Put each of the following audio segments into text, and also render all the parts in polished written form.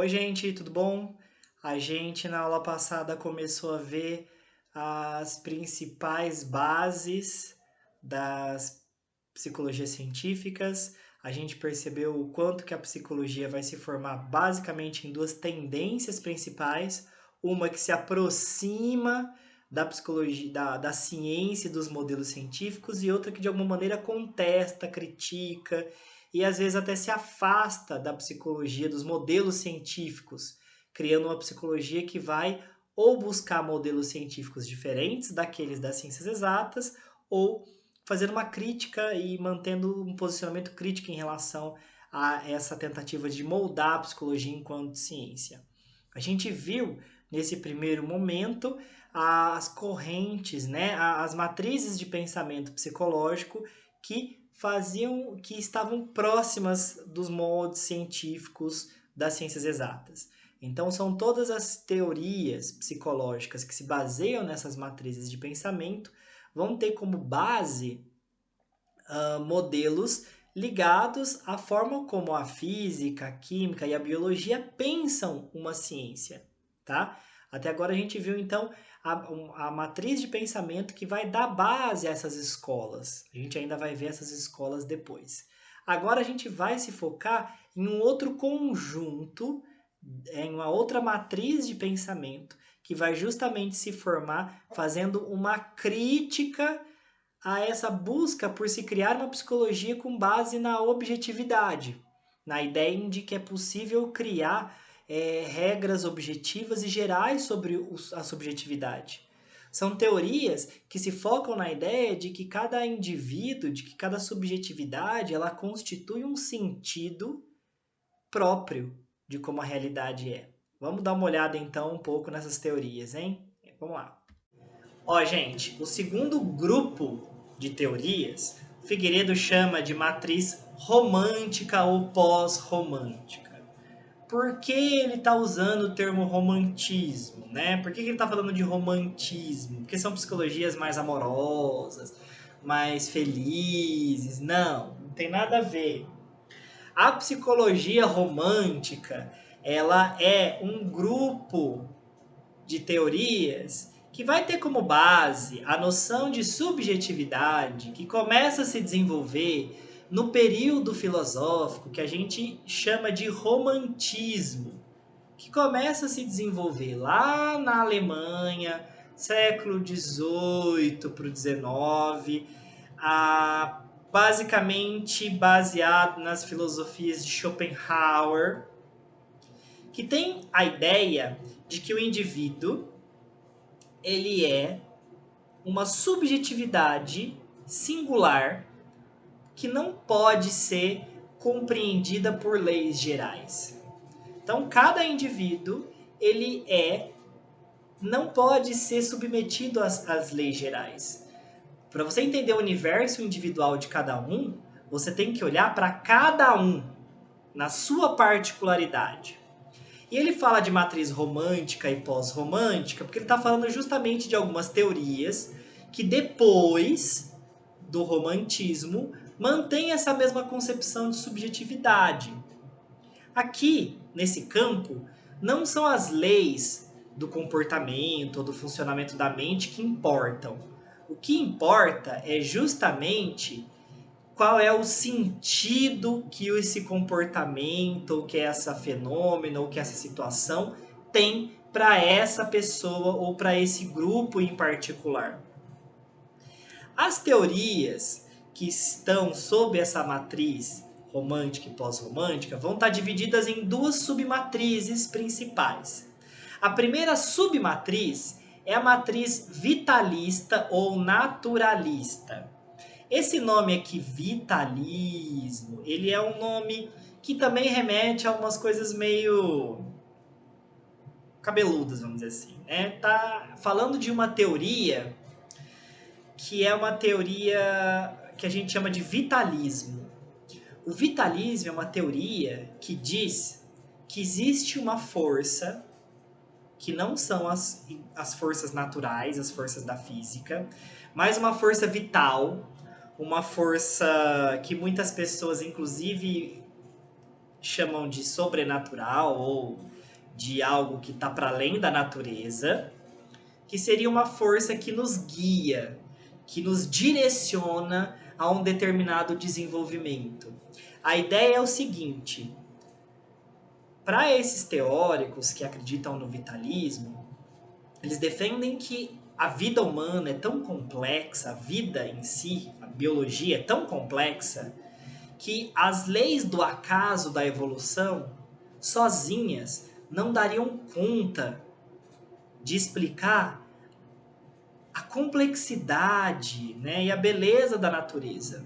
Oi, gente, tudo bom? A gente na aula passada começou a ver as principais bases das psicologias científicas. A gente percebeu o quanto que a psicologia vai se formar basicamente em duas tendências principais, uma que se aproxima da psicologia, da ciência e dos modelos científicos, e outra que de alguma maneira contesta, critica e às vezes até se afasta da psicologia, dos modelos científicos, criando uma psicologia que vai ou buscar modelos científicos diferentes daqueles das ciências exatas, ou fazendo uma crítica e mantendo um posicionamento crítico em relação a essa tentativa de moldar a psicologia enquanto ciência. A gente viu nesse primeiro momento as correntes, né, as matrizes de pensamento psicológico que estavam próximas dos moldes científicos das ciências exatas. Então, são todas as teorias psicológicas que se baseiam nessas matrizes de pensamento vão ter como base modelos ligados à forma como a física, a química e a biologia pensam uma ciência, tá? Até agora a gente viu então a matriz de pensamento que vai dar base a essas escolas. A gente ainda vai ver essas escolas depois. Agora a gente vai se focar em um outro conjunto, em uma outra matriz de pensamento que vai justamente se formar fazendo uma crítica a essa busca por se criar uma psicologia com base na objetividade, na ideia de que é possível criar regras objetivas e gerais sobre a subjetividade. São teorias que se focam na ideia de que cada indivíduo, de que cada subjetividade, ela constitui um sentido próprio de como a realidade é. Vamos dar uma olhada então um pouco nessas teorias, hein? Vamos lá. Ó, gente, o segundo grupo de teorias, Figueiredo chama de matriz romântica ou pós-romântica. Por que ele está usando o termo romantismo, né? Por que ele está falando de romantismo? Porque são psicologias mais amorosas, mais felizes? Não tem nada a ver. A psicologia romântica, ela é um grupo de teorias que vai ter como base a noção de subjetividade que começa a se desenvolver no período filosófico que a gente chama de romantismo, que começa a se desenvolver lá na Alemanha, século XVIII para o XIX, basicamente baseado nas filosofias de Schopenhauer, que tem a ideia de que o indivíduo ele é uma subjetividade singular que não pode ser compreendida por leis gerais. Então, cada indivíduo ele não pode ser submetido às leis gerais. Para você entender o universo individual de cada um, você tem que olhar para cada um na sua particularidade. E ele fala de matriz romântica e pós-romântica porque ele está falando justamente de algumas teorias que depois do romantismo mantém essa mesma concepção de subjetividade. Aqui, nesse campo, não são as leis do comportamento ou do funcionamento da mente que importam. O que importa é justamente qual é o sentido que esse comportamento, ou que essa fenômeno, ou que essa situação tem para essa pessoa ou para esse grupo em particular. As teorias que estão sob essa matriz romântica e pós-romântica vão estar divididas em duas submatrizes principais. A primeira submatriz é a matriz vitalista ou naturalista. Esse nome aqui, vitalismo, ele é um nome que também remete a umas coisas meio cabeludas, vamos dizer assim, né? Tá falando de uma teoria que é uma teoria que a gente chama de vitalismo. O vitalismo é uma teoria que diz que existe uma força que não são as forças naturais, as forças da física, mas uma força vital, uma força que muitas pessoas, inclusive, chamam de sobrenatural ou de algo que está para além da natureza, que seria uma força que nos guia, que nos direciona a um determinado desenvolvimento. A ideia é o seguinte: para esses teóricos que acreditam no vitalismo, eles defendem que a vida humana é tão complexa, a vida em si, a biologia é tão complexa, que as leis do acaso da evolução, sozinhas, não dariam conta de explicar a complexidade, né, e a beleza da natureza.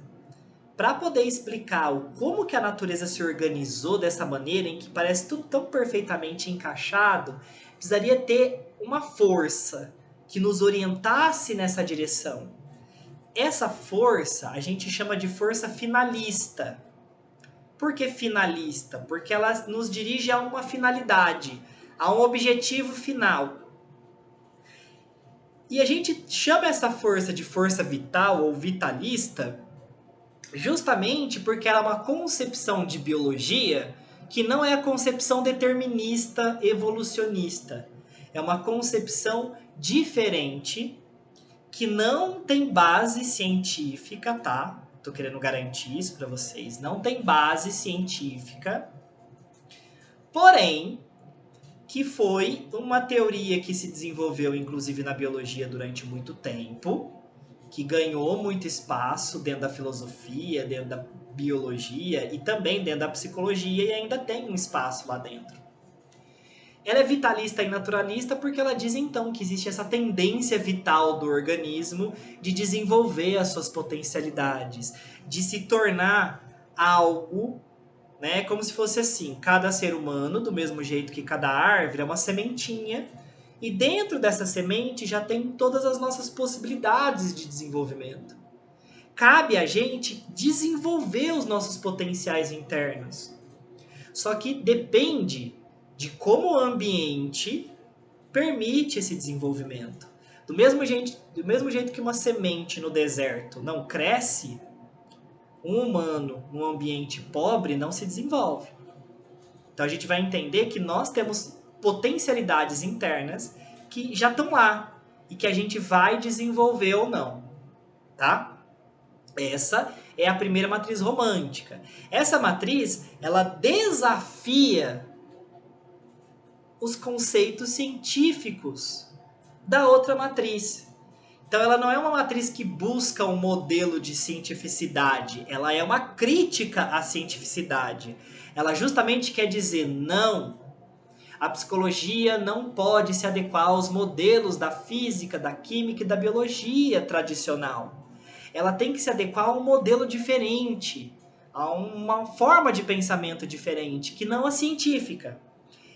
Para poder explicar como que a natureza se organizou dessa maneira, em que parece tudo tão perfeitamente encaixado, precisaria ter uma força que nos orientasse nessa direção. Essa força a gente chama de força finalista. Por que finalista? Porque ela nos dirige a uma finalidade, a um objetivo final. E a gente chama essa força de força vital ou vitalista justamente porque ela é uma concepção de biologia que não é a concepção determinista evolucionista. É uma concepção diferente que não tem base científica, tá? Tô querendo garantir isso para vocês. Não tem base científica, porém, que foi uma teoria que se desenvolveu, inclusive, na biologia durante muito tempo, que ganhou muito espaço dentro da filosofia, dentro da biologia e também dentro da psicologia, e ainda tem um espaço lá dentro. Ela é vitalista e naturalista porque ela diz então que existe essa tendência vital do organismo de desenvolver as suas potencialidades, de se tornar algo, né, como se fosse assim, cada ser humano, do mesmo jeito que cada árvore, é uma sementinha, e dentro dessa semente já tem todas as nossas possibilidades de desenvolvimento. Cabe a gente desenvolver os nossos potenciais internos. Só que depende de como o ambiente permite esse desenvolvimento. Do mesmo jeito que uma semente no deserto não cresce, um humano num ambiente pobre não se desenvolve. Então a gente vai entender que nós temos potencialidades internas que já estão lá e que a gente vai desenvolver ou não, tá? Essa é a primeira matriz romântica. Essa matriz, ela desafia os conceitos científicos da outra matriz. Então ela não é uma matriz que busca um modelo de cientificidade, ela é uma crítica à cientificidade. Ela justamente quer dizer não. A psicologia não pode se adequar aos modelos da física, da química e da biologia tradicional. Ela tem que se adequar a um modelo diferente, a uma forma de pensamento diferente, que não a científica.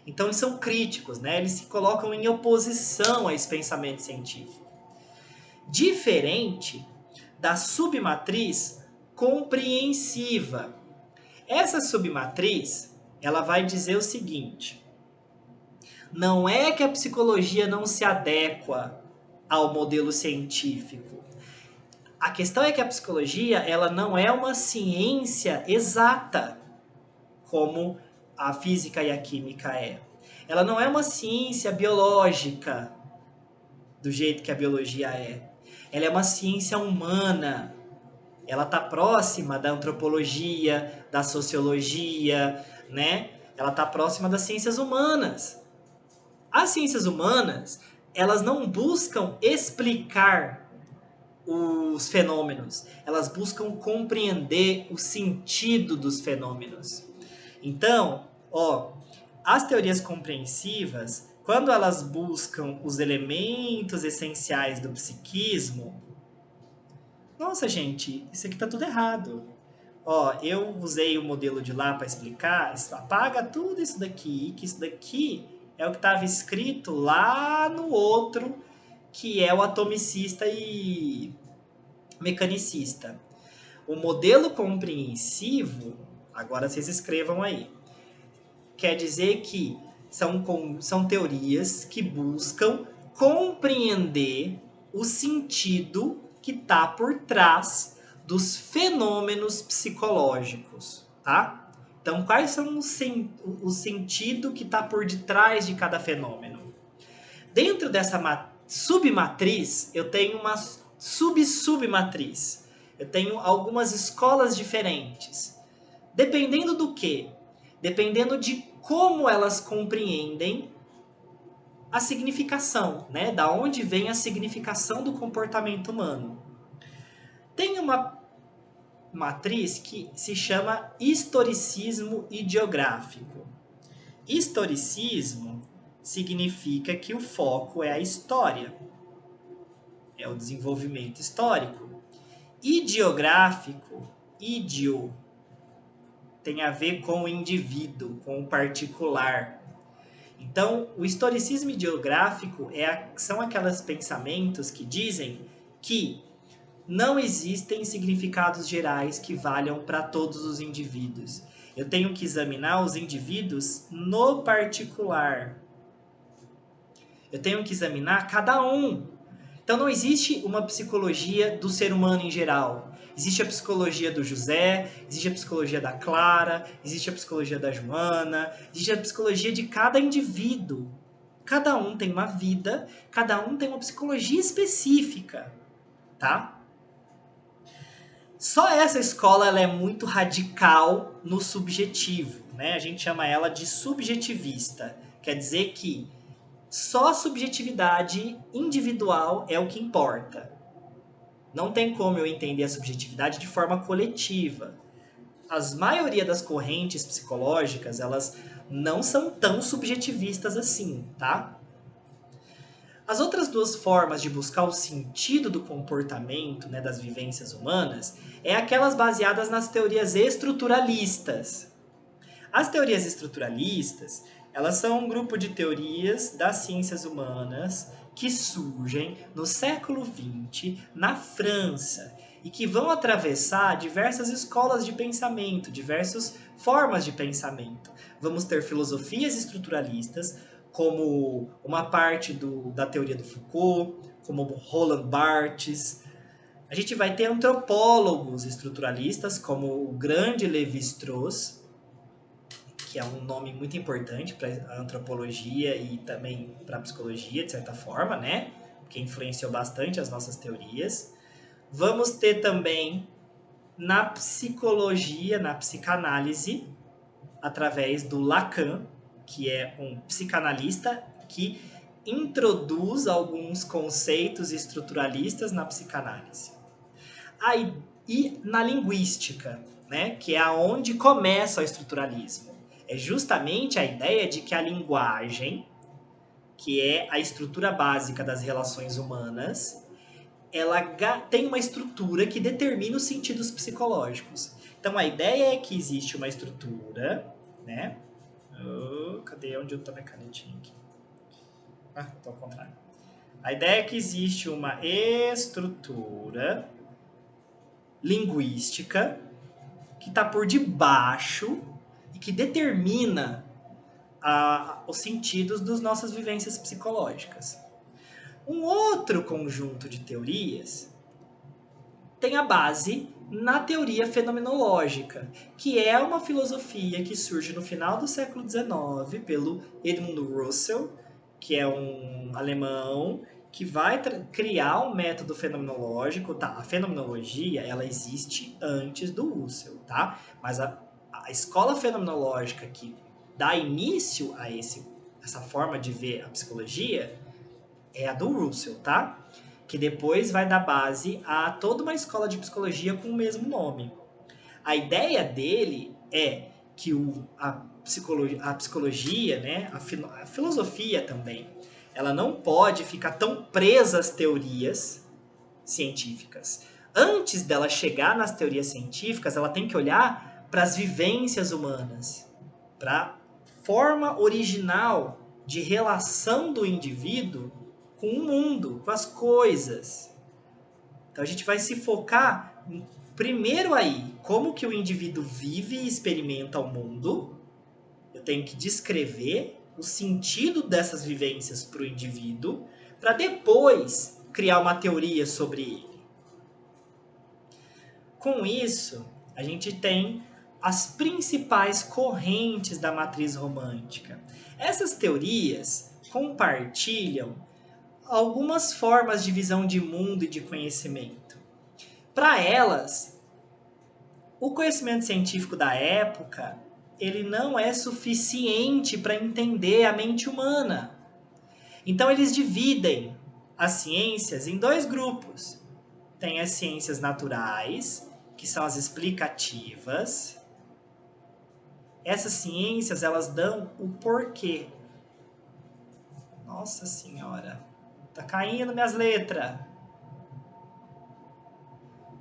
Então eles são críticos, né? Eles se colocam em oposição a esse pensamento científico. Diferente da submatriz compreensiva. Essa submatriz, ela vai dizer o seguinte: não é que a psicologia não se adequa ao modelo científico. A questão é que a psicologia, ela não é uma ciência exata, como a física e a química é. Ela não é uma ciência biológica, do jeito que a biologia é. Ela é uma ciência humana. Ela está próxima da antropologia, da sociologia, né? Ela está próxima das ciências humanas. As ciências humanas, elas não buscam explicar os fenômenos, elas buscam compreender o sentido dos fenômenos. Então, as teorias compreensivas, quando elas buscam os elementos essenciais do psiquismo, nossa, gente, isso aqui tá tudo errado. Eu usei o modelo de lá para explicar, apaga tudo isso daqui, que isso daqui é o que estava escrito lá no outro, que é o atomicista e mecanicista. O modelo compreensivo, agora vocês escrevam aí, quer dizer que são teorias que buscam compreender o sentido que está por trás dos fenômenos psicológicos, tá? Então, quais são o sentido que está por detrás de cada fenômeno? Dentro dessa submatriz, eu tenho uma submatriz. Eu tenho algumas escolas diferentes. Dependendo do quê? Dependendo de como elas compreendem a significação, né? Da onde vem a significação do comportamento humano. Tem uma matriz que se chama historicismo ideográfico. Historicismo significa que o foco é a história, é o desenvolvimento histórico. Ideográfico, idio, tem a ver com o indivíduo, com o particular. Então, o historicismo ideográfico são aqueles pensamentos que dizem que não existem significados gerais que valham para todos os indivíduos. Eu tenho que examinar os indivíduos no particular. Eu tenho que examinar cada um. Então não existe uma psicologia do ser humano em geral. Existe a psicologia do José, existe a psicologia da Clara, existe a psicologia da Joana, existe a psicologia de cada indivíduo. Cada um tem uma vida, cada um tem uma psicologia específica, tá? Só essa escola ela é muito radical no subjetivo, né? A gente chama ela de subjetivista. Quer dizer que só a subjetividade individual é o que importa. Não tem como eu entender a subjetividade de forma coletiva. A maioria das correntes psicológicas, elas não são tão subjetivistas assim, tá? As outras duas formas de buscar o sentido do comportamento, né, das vivências humanas, é aquelas baseadas nas teorias estruturalistas. As teorias estruturalistas, elas são um grupo de teorias das ciências humanas que surgem no século XX na França e que vão atravessar diversas escolas de pensamento, diversas formas de pensamento. Vamos ter filosofias estruturalistas, como uma parte da teoria do Foucault, como Roland Barthes. A gente vai ter antropólogos estruturalistas, como o grande Lévi-Strauss, que é um nome muito importante para a antropologia e também para a psicologia, de certa forma, né? Que influenciou bastante as nossas teorias. Vamos ter também na psicologia, na psicanálise, através do Lacan, que é um psicanalista que introduz alguns conceitos estruturalistas na psicanálise. Aí, e na linguística, né, que é aonde começa o estruturalismo. É justamente a ideia de que a linguagem, que é a estrutura básica das relações humanas, ela tem uma estrutura que determina os sentidos psicológicos. Então a ideia é que existe uma estrutura, né? Cadê onde eu tô minha canetinha aqui? Tô ao contrário. A ideia é que existe uma estrutura linguística que está por debaixo e que determina os sentidos das nossas vivências psicológicas. Um outro conjunto de teorias tem a base na teoria fenomenológica, que é uma filosofia que surge no final do século XIX pelo Edmund Russell, que é um alemão que vai criar um método fenomenológico, tá? A fenomenologia, ela existe antes do Russell, tá? Mas a escola fenomenológica que dá início a essa forma de ver a psicologia é a do Russell, tá? Que depois vai dar base a toda uma escola de psicologia com o mesmo nome. A ideia dele é que a psicologia, né, a filosofia também, ela não pode ficar tão presa às teorias científicas. Antes dela chegar nas teorias científicas, ela tem que olhar para as vivências humanas, para a forma original de relação do indivíduo com o mundo, com as coisas. Então a gente vai se focar primeiro aí, como que o indivíduo vive e experimenta o mundo. Eu tenho que descrever o sentido dessas vivências para o indivíduo, para depois criar uma teoria sobre ele. Com isso, a gente tem as principais correntes da matriz romântica. Essas teorias compartilham algumas formas de visão de mundo e de conhecimento. Para elas, o conhecimento científico da época, ele não é suficiente para entender a mente humana. Então eles dividem as ciências em dois grupos. Tem as ciências naturais, que são as explicativas. Essas ciências, elas dão o porquê. Nossa Senhora, tá caindo minhas letras.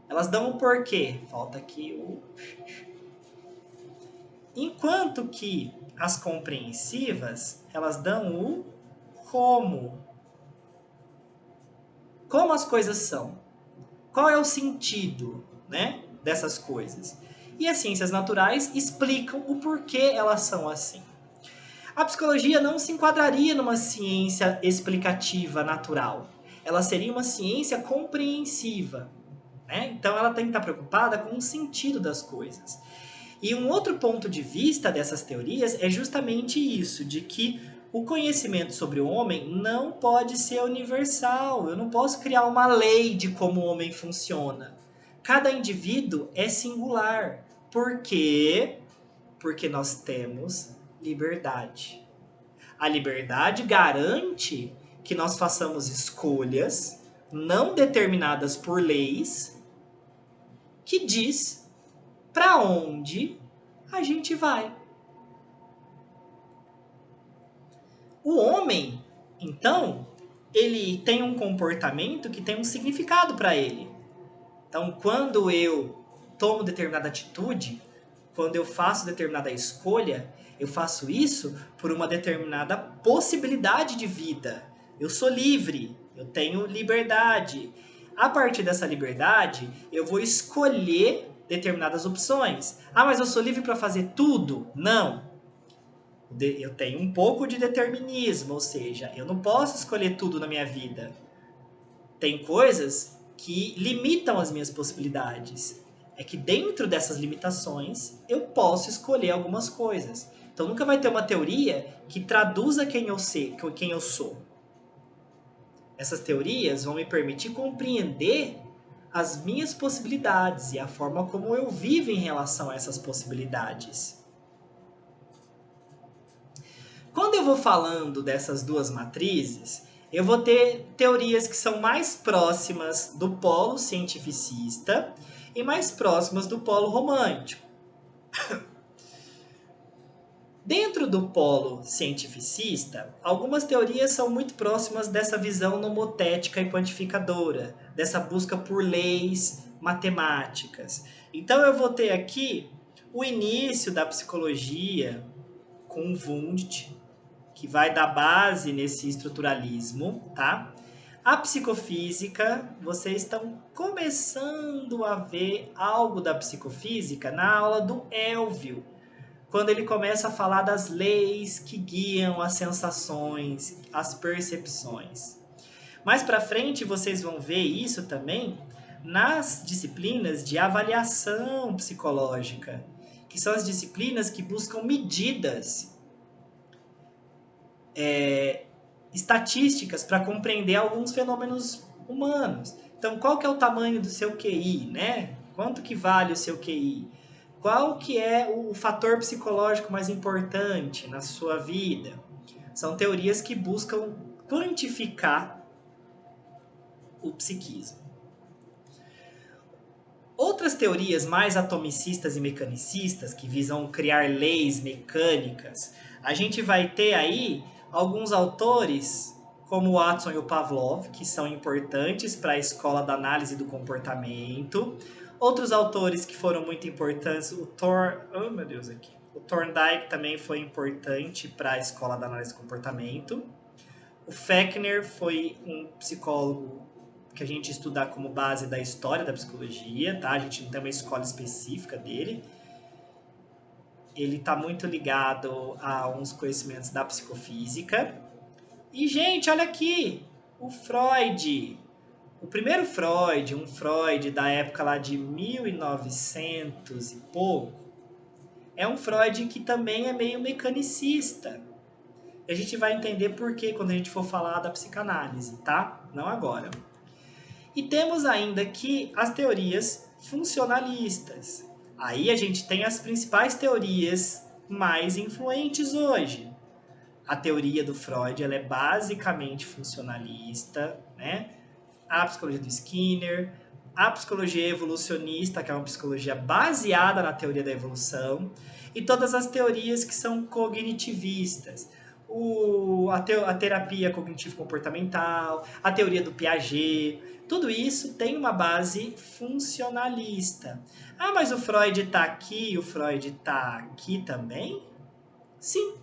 Elas dão o porquê. Falta aqui o... Enquanto que as compreensivas, elas dão o como. Como as coisas são. Qual é o sentido, né, dessas coisas? E as ciências naturais explicam o porquê elas são assim. A psicologia não se enquadraria numa ciência explicativa natural. Ela seria uma ciência compreensiva. Né? Então ela tem que estar preocupada com o sentido das coisas. E um outro ponto de vista dessas teorias é justamente isso, de que o conhecimento sobre o homem não pode ser universal. Eu não posso criar uma lei de como o homem funciona. Cada indivíduo é singular. Por quê? Porque nós temos liberdade. A liberdade garante que nós façamos escolhas não determinadas por leis que diz para onde a gente vai. O homem, então, ele tem um comportamento que tem um significado para ele. Então, quando eu tomo determinada atitude, quando eu faço determinada escolha, eu faço isso por uma determinada possibilidade de vida. Eu sou livre, eu tenho liberdade. A partir dessa liberdade, eu vou escolher determinadas opções. Ah, mas eu sou livre para fazer tudo? Não. Eu tenho um pouco de determinismo, ou seja, eu não posso escolher tudo na minha vida. Tem coisas que limitam as minhas possibilidades. É que dentro dessas limitações, eu posso escolher algumas coisas. Então nunca vai ter uma teoria que traduza quem eu sei, quem eu sou. Essas teorias vão me permitir compreender as minhas possibilidades e a forma como eu vivo em relação a essas possibilidades. Quando eu vou falando dessas duas matrizes, eu vou ter teorias que são mais próximas do polo cientificista e mais próximas do polo romântico. Dentro do polo cientificista, algumas teorias são muito próximas dessa visão nomotética e quantificadora, dessa busca por leis matemáticas. Então eu vou ter aqui o início da psicologia com Wundt, que vai dar base nesse estruturalismo, tá? A psicofísica, vocês estão começando a ver algo da psicofísica na aula do Elvio, quando ele começa a falar das leis que guiam as sensações, as percepções. Mais para frente vocês vão ver isso também nas disciplinas de avaliação psicológica, que são as disciplinas que buscam medidas estatísticas para compreender alguns fenômenos humanos. Então, qual que é o tamanho do seu QI, né? Quanto que vale o seu QI? Qual que é o fator psicológico mais importante na sua vida? São teorias que buscam quantificar o psiquismo. Outras teorias mais atomicistas e mecanicistas, que visam criar leis mecânicas, a gente vai ter aí alguns autores, como o Watson e o Pavlov, que são importantes para a escola da análise do comportamento. Outros autores que foram muito importantes, o Thorndike também foi importante para a escola da análise do comportamento. O Fechner foi um psicólogo que a gente estuda como base da história da psicologia, tá? A gente não tem uma escola específica dele. Ele está muito ligado a uns conhecimentos da psicofísica. E, gente, olha aqui, o Freud. O primeiro Freud, um Freud da época lá de 1900 e pouco, é um Freud que também é meio mecanicista. A gente vai entender por quê quando a gente for falar da psicanálise, tá? Não agora. E temos ainda aqui as teorias funcionalistas. Aí a gente tem as principais teorias mais influentes hoje. A teoria do Freud, ela é basicamente funcionalista, né? A psicologia do Skinner, a psicologia evolucionista, que é uma psicologia baseada na teoria da evolução, e todas as teorias que são cognitivistas. A terapia cognitivo-comportamental, a teoria do Piaget, tudo isso tem uma base funcionalista. Ah, mas o Freud está aqui e o Freud está aqui também? Sim.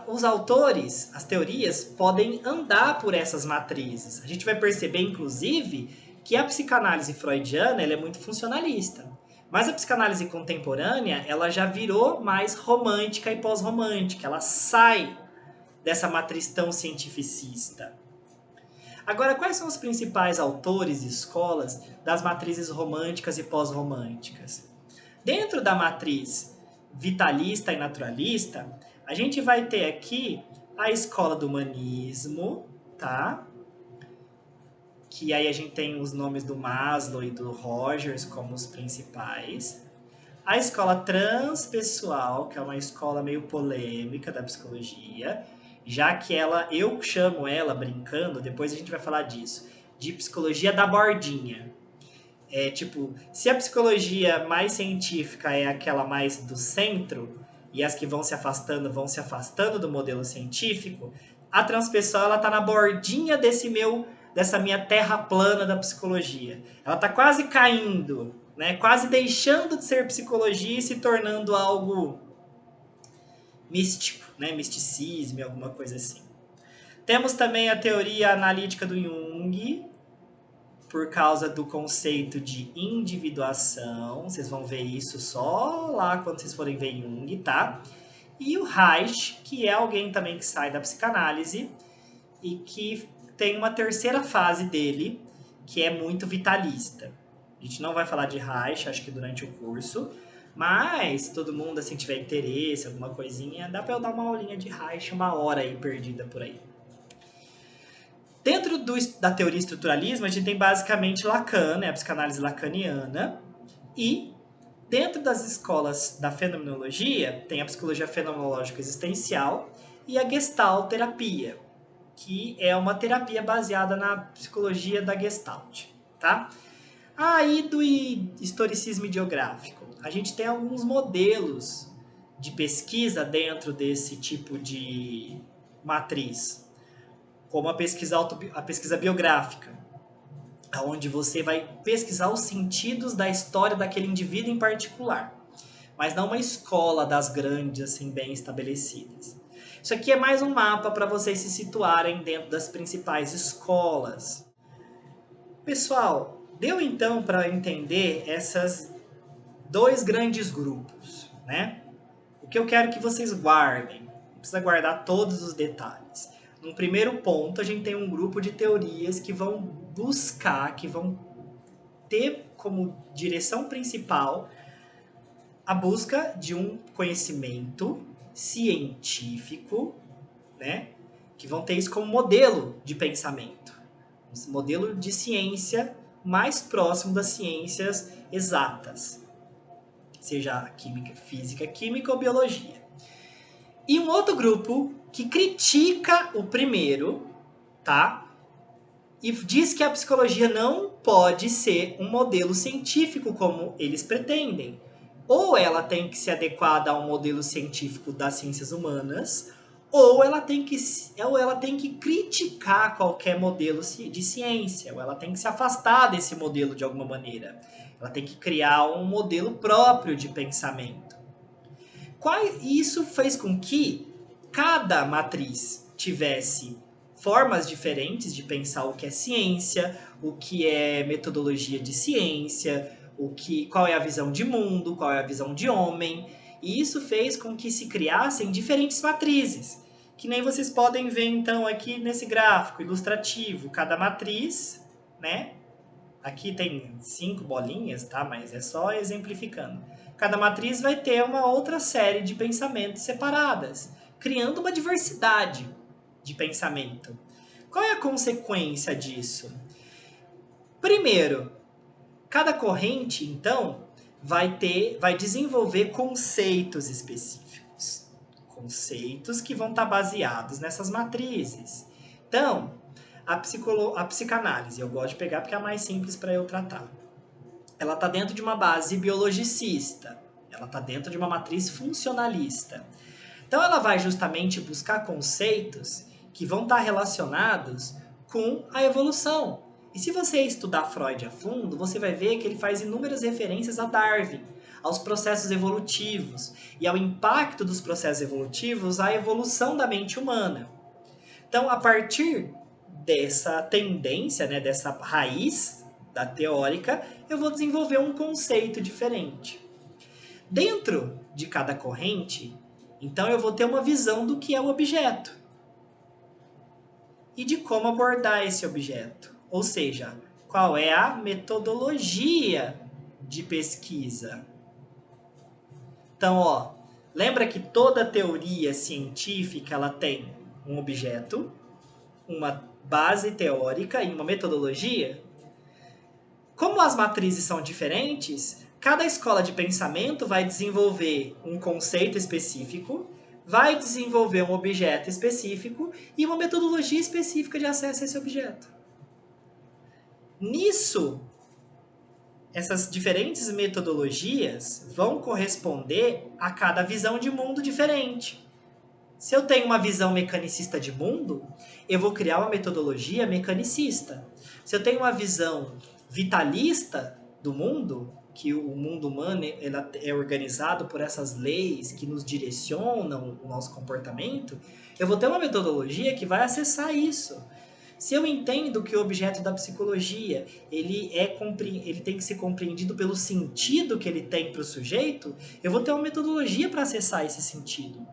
Os autores, as teorias, podem andar por essas matrizes. A gente vai perceber, inclusive, que a psicanálise freudiana ela é muito funcionalista. Mas a psicanálise contemporânea, ela já virou mais romântica e pós-romântica. Ela sai dessa matriz tão cientificista. Agora, quais são os principais autores e escolas das matrizes românticas e pós-românticas? Dentro da matriz vitalista e naturalista, a gente vai ter aqui a escola do humanismo, tá? Que aí a gente tem os nomes do Maslow e do Rogers como os principais. A escola transpessoal, que é uma escola meio polêmica da psicologia, já que eu chamo ela, brincando, depois a gente vai falar disso, de psicologia da bordinha. É tipo, se a psicologia mais científica é aquela mais do centro, e as que vão se afastando do modelo científico, a transpessoal ela tá na bordinha dessa minha terra plana da psicologia. Ela tá quase caindo, né? Quase deixando de ser psicologia e se tornando algo místico, né? Misticismo, alguma coisa assim. Temos também a teoria analítica do Jung, por causa do conceito de individuação. Vocês vão ver isso só lá quando vocês forem ver Jung, tá? E o Reich, que é alguém também que sai da psicanálise e que tem uma terceira fase dele, que é muito vitalista. A gente não vai falar de Reich, acho que durante o curso, mas todo mundo, assim, tiver interesse, alguma coisinha, dá pra eu dar uma aulinha de Reich, uma hora aí perdida por aí. Dentro da teoria estruturalismo, a gente tem basicamente Lacan, né, a psicanálise lacaniana, e dentro das escolas da fenomenologia, tem a psicologia fenomenológica existencial e a Gestalt terapia, que é uma terapia baseada na psicologia da Gestalt, tá? Aí do historicismo ideográfico, a gente tem alguns modelos de pesquisa dentro desse tipo de matriz, como a pesquisa biográfica, onde você vai pesquisar os sentidos da história daquele indivíduo em particular, mas não uma escola das grandes, assim, bem estabelecidas. Isso aqui é mais um mapa para vocês se situarem dentro das principais escolas. Pessoal, deu então para entender esses dois grandes grupos, né? O que eu quero que vocês guardem, não precisa guardar todos os detalhes. No primeiro ponto, a gente tem um grupo de teorias que vão buscar, que vão ter como direção principal a busca de um conhecimento científico, né? Que vão ter isso como modelo de pensamento, um modelo de ciência mais próximo das ciências exatas, seja química, física, química ou biologia. E um outro grupo que critica o primeiro, tá? E diz que a psicologia não pode ser um modelo científico como eles pretendem. Ou ela tem que se adequar a um modelo científico das ciências humanas, ou ela tem que criticar qualquer modelo de ciência, ou ela tem que se afastar desse modelo de alguma maneira. Ela tem que criar um modelo próprio de pensamento. Isso fez com que cada matriz tivesse formas diferentes de pensar o que é ciência, o que é metodologia de ciência, qual é a visão de mundo, qual é a visão de homem. E isso fez com que se criassem diferentes matrizes, que nem vocês podem ver então aqui nesse gráfico ilustrativo. Cada matriz, né, Aqui tem 5 bolinhas, tá? Mas é só exemplificando. Cada matriz vai ter uma outra série de pensamentos separadas, criando uma diversidade de pensamento. Qual é a consequência disso? Primeiro, cada corrente, então, vai desenvolver conceitos específicos. Conceitos que vão estar baseados nessas matrizes. Então, a psicanálise, eu gosto de pegar porque é a mais simples para eu tratar. Ela está dentro de uma base biologicista. Ela está dentro de uma matriz funcionalista. Então, ela vai justamente buscar conceitos que vão estar relacionados com a evolução. E se você estudar Freud a fundo, você vai ver que ele faz inúmeras referências a Darwin, aos processos evolutivos e ao impacto dos processos evolutivos à evolução da mente humana. Então, a partir dessa tendência, né, dessa raiz da teórica, eu vou desenvolver um conceito diferente. Dentro de cada corrente, então eu vou ter uma visão do que é o objeto e de como abordar esse objeto. Ou seja, qual é a metodologia de pesquisa. Então, ó, lembra que toda teoria científica ela tem um objeto, uma base teórica e uma metodologia? Como as matrizes são diferentes, cada escola de pensamento vai desenvolver um conceito específico, vai desenvolver um objeto específico e uma metodologia específica de acesso a esse objeto. Nisso, essas diferentes metodologias vão corresponder a cada visão de mundo diferente. Se eu tenho uma visão mecanicista de mundo, eu vou criar uma metodologia mecanicista. Se eu tenho uma visão vitalista do mundo, que o mundo humano é organizado por essas leis que nos direcionam o nosso comportamento, eu vou ter uma metodologia que vai acessar isso. Se eu entendo que o objeto da psicologia ele tem que ser compreendido pelo sentido que ele tem para o sujeito, eu vou ter uma metodologia para acessar esse sentido.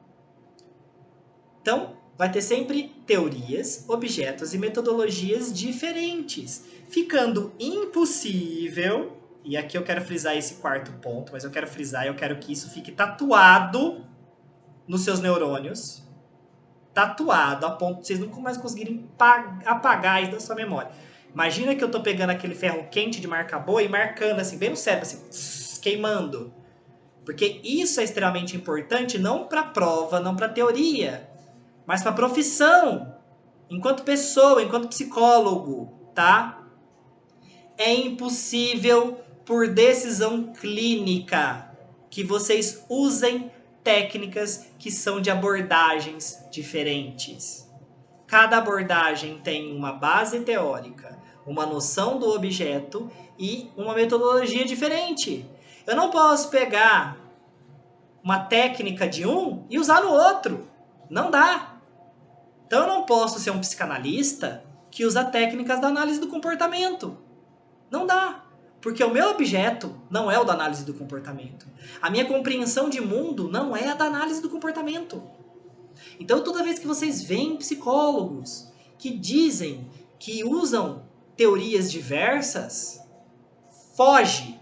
Então, vai ter sempre teorias, objetos e metodologias diferentes, ficando impossível, e aqui eu quero frisar esse quarto ponto, mas eu quero frisar, eu quero que isso fique tatuado nos seus neurônios, tatuado, a ponto de vocês nunca mais conseguirem apagar isso da sua memória. Imagina que eu tô pegando aquele ferro quente de marca-boa e marcando assim, bem no cérebro, assim, queimando. Porque isso é extremamente importante, não para prova, não para teoria, mas para profissão, enquanto pessoa, enquanto psicólogo, tá? É impossível, por decisão clínica, que vocês usem técnicas que são de abordagens diferentes. Cada abordagem tem uma base teórica, uma noção do objeto e uma metodologia diferente. Eu não posso pegar uma técnica de um e usar no outro. Não dá. Então eu não posso ser um psicanalista que usa técnicas da análise do comportamento. Não dá. Porque o meu objeto não é o da análise do comportamento. A minha compreensão de mundo não é a da análise do comportamento. Então toda vez que vocês veem psicólogos que dizem que usam teorias diversas, foge.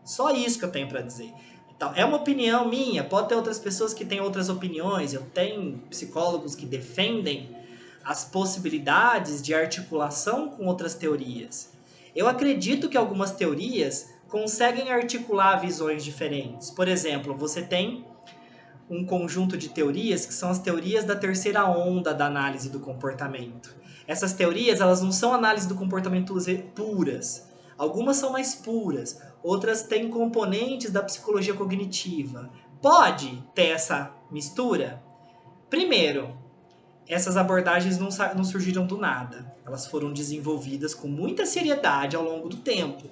Só isso que eu tenho para dizer. Então, é uma opinião minha, pode ter outras pessoas que têm outras opiniões, eu tenho psicólogos que defendem as possibilidades de articulação com outras teorias. Eu acredito que algumas teorias conseguem articular visões diferentes. Por exemplo, você tem um conjunto de teorias que são as teorias da terceira onda da análise do comportamento. Essas teorias, elas não são análise do comportamento puras. Algumas são mais puras, outras têm componentes da psicologia cognitiva. Pode ter essa mistura? Primeiro, essas abordagens não surgiram do nada. Elas foram desenvolvidas com muita seriedade ao longo do tempo.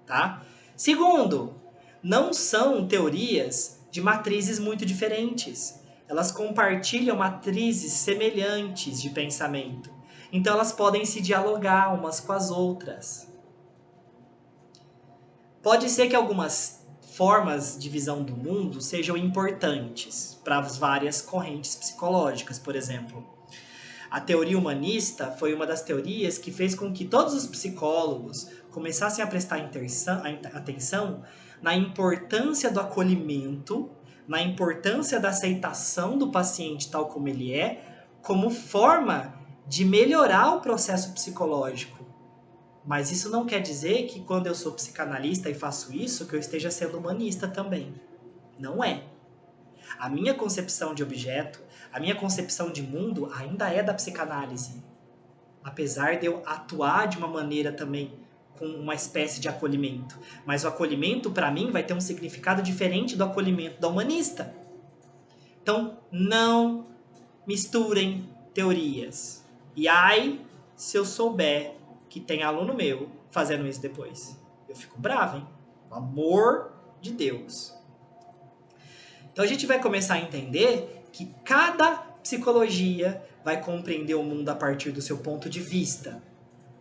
Tá? Segundo, não são teorias de matrizes muito diferentes. Elas compartilham matrizes semelhantes de pensamento. Então elas podem se dialogar umas com as outras. Pode ser que algumas formas de visão do mundo sejam importantes para as várias correntes psicológicas, por exemplo. A teoria humanista foi uma das teorias que fez com que todos os psicólogos começassem a prestar atenção na importância do acolhimento, na importância da aceitação do paciente tal como ele é, como forma de melhorar o processo psicológico. Mas isso não quer dizer que quando eu sou psicanalista e faço isso, que eu esteja sendo humanista também. Não é. A minha concepção de objeto, a minha concepção de mundo ainda é da psicanálise. Apesar de eu atuar de uma maneira também com uma espécie de acolhimento. Mas o acolhimento, para mim, vai ter um significado diferente do acolhimento da humanista. Então, não misturem teorias. E ai, se eu souber que tem aluno meu fazendo isso depois. Eu fico bravo, hein? Pelo amor de Deus. Então a gente vai começar a entender que cada psicologia vai compreender o mundo a partir do seu ponto de vista,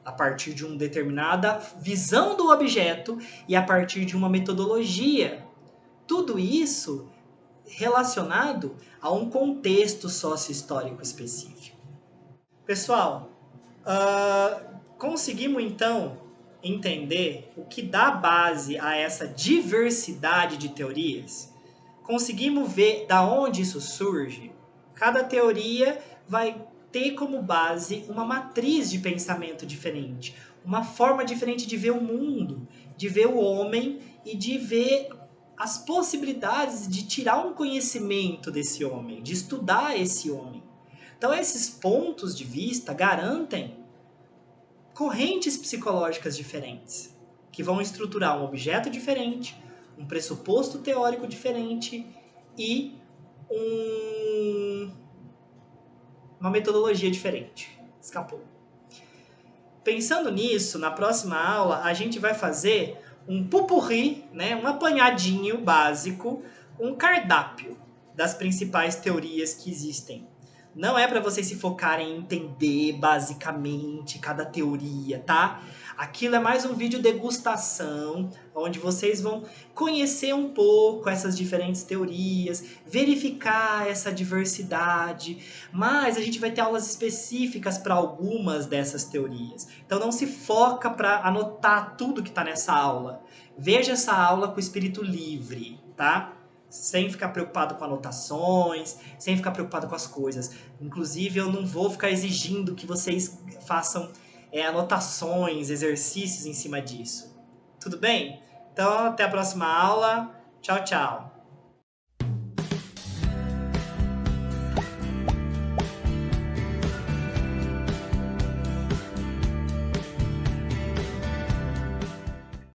a partir de uma determinada visão do objeto e a partir de uma metodologia. Tudo isso relacionado a um contexto sócio-histórico específico. Pessoal, conseguimos então entender o que dá base a essa diversidade de teorias? Conseguimos ver da onde isso surge? Cada teoria vai ter como base uma matriz de pensamento diferente, uma forma diferente de ver o mundo, de ver o homem e de ver as possibilidades de tirar um conhecimento desse homem, de estudar esse homem. Então esses pontos de vista garantem correntes psicológicas diferentes, que vão estruturar um objeto diferente, um pressuposto teórico diferente e uma metodologia diferente. Escapou. Pensando nisso, na próxima aula a gente vai fazer um pupurri, né, um apanhadinho básico, um cardápio das principais teorias que existem. Não é para vocês se focarem em entender basicamente cada teoria, tá? Aquilo é mais um vídeo degustação, onde vocês vão conhecer um pouco essas diferentes teorias, verificar essa diversidade, mas a gente vai ter aulas específicas para algumas dessas teorias. Então não se foca para anotar tudo que está nessa aula. Veja essa aula com o espírito livre, tá? Sem ficar preocupado com anotações, sem ficar preocupado com as coisas. Inclusive, eu não vou ficar exigindo que vocês façam anotações, exercícios em cima disso. Tudo bem? Então, até a próxima aula. Tchau, tchau.